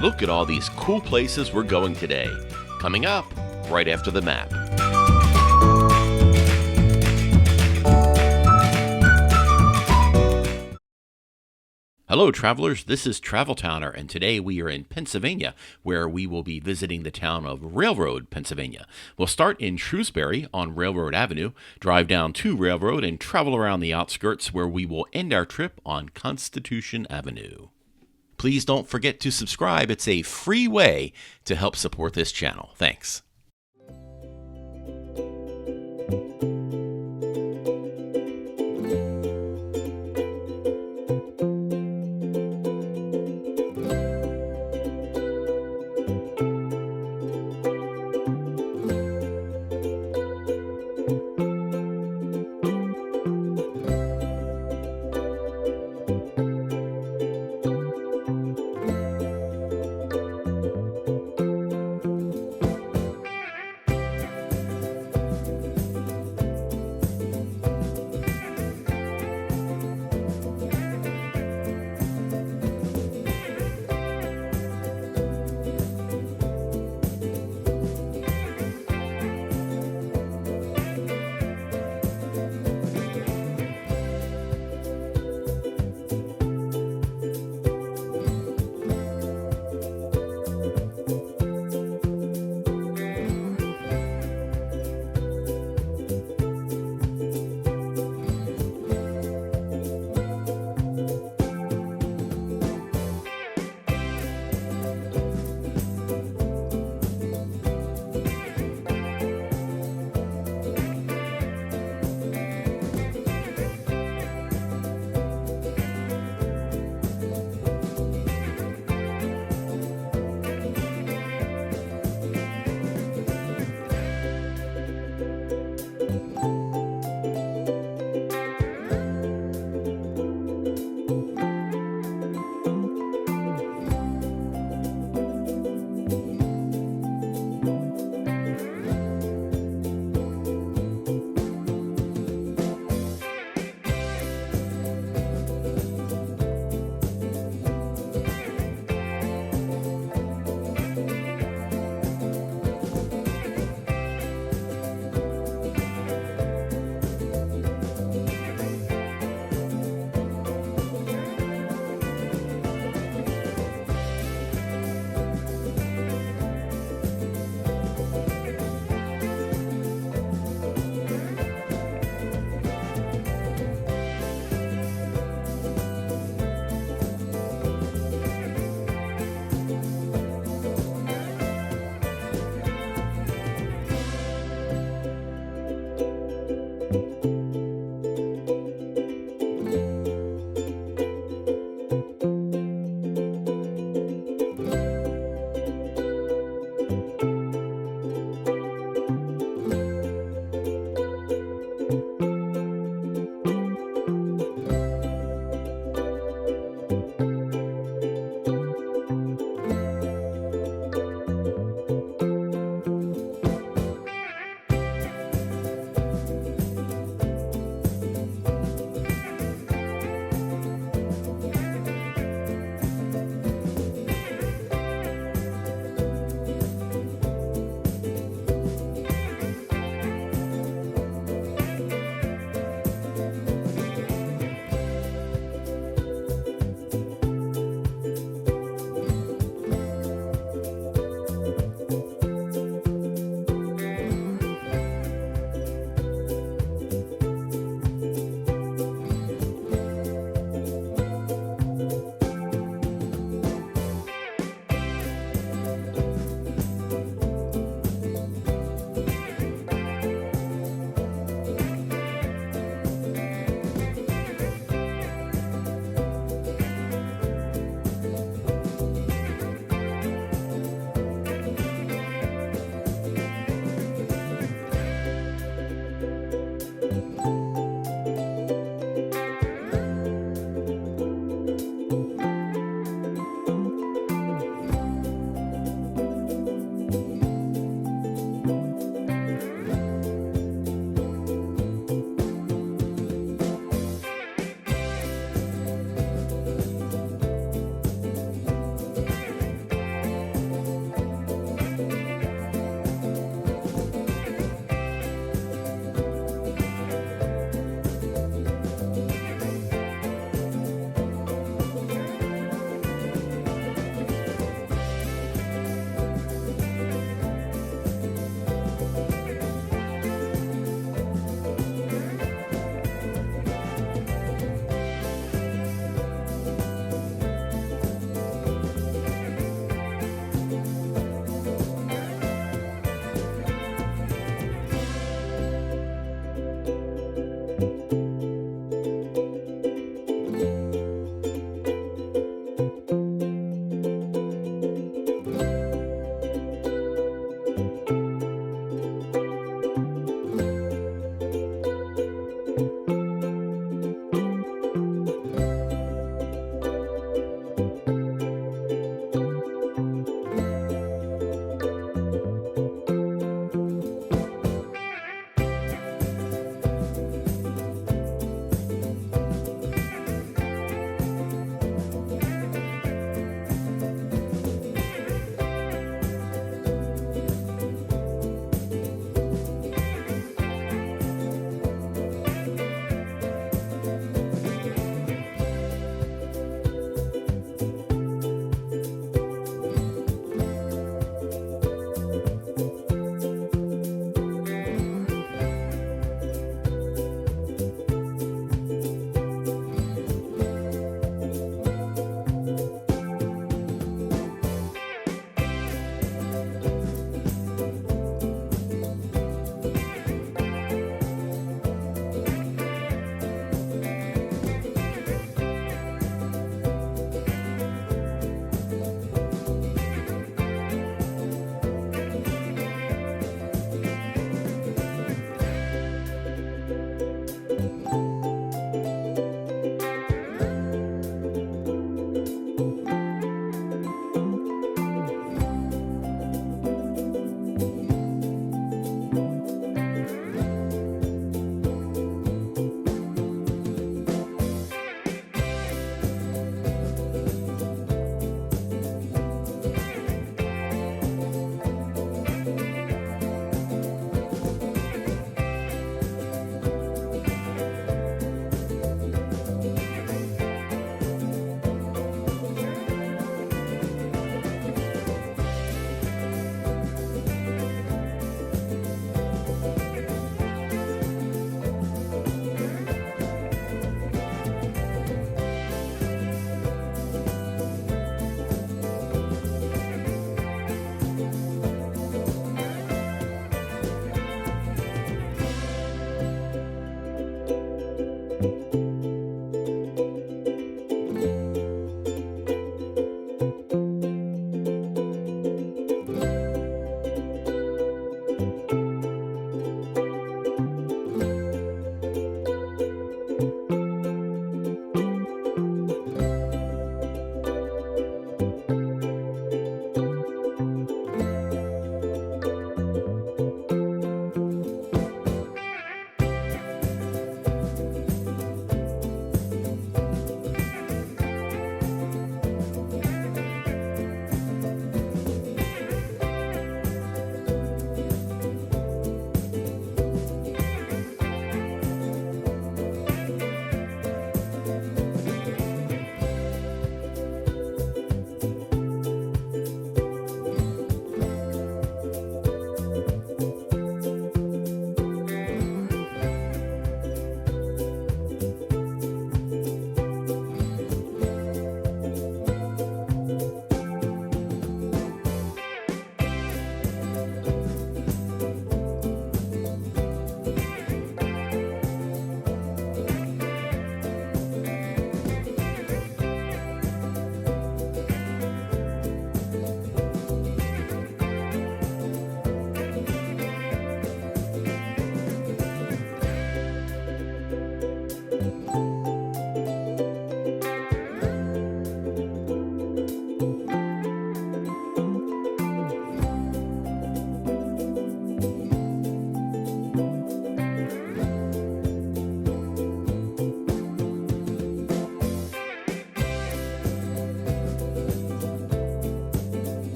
Look at all these cool places we're going today. Coming up, right after the map. Hello, travelers. This is Travel Towner, and today we are in Pennsylvania, where we will be visiting the town of Railroad, Pennsylvania. We'll start in Shrewsbury on Railroad Avenue, drive down to Railroad, and travel around the outskirts, where we will end our trip on Constitution Avenue. Please don't forget to subscribe. It's a free way to help support this channel. Thanks.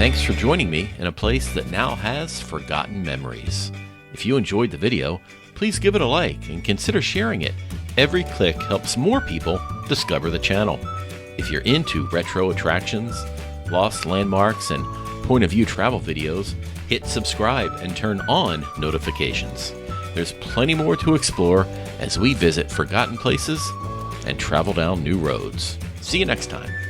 Thanks for joining me in a place that now has forgotten memories. If you enjoyed the video, please give it a like and consider sharing it. Every click helps more people discover the channel. If you're into retro attractions, lost landmarks, and point of view travel videos, hit subscribe and turn on notifications. There's plenty more to explore as we visit forgotten places and travel down new roads. See you next time.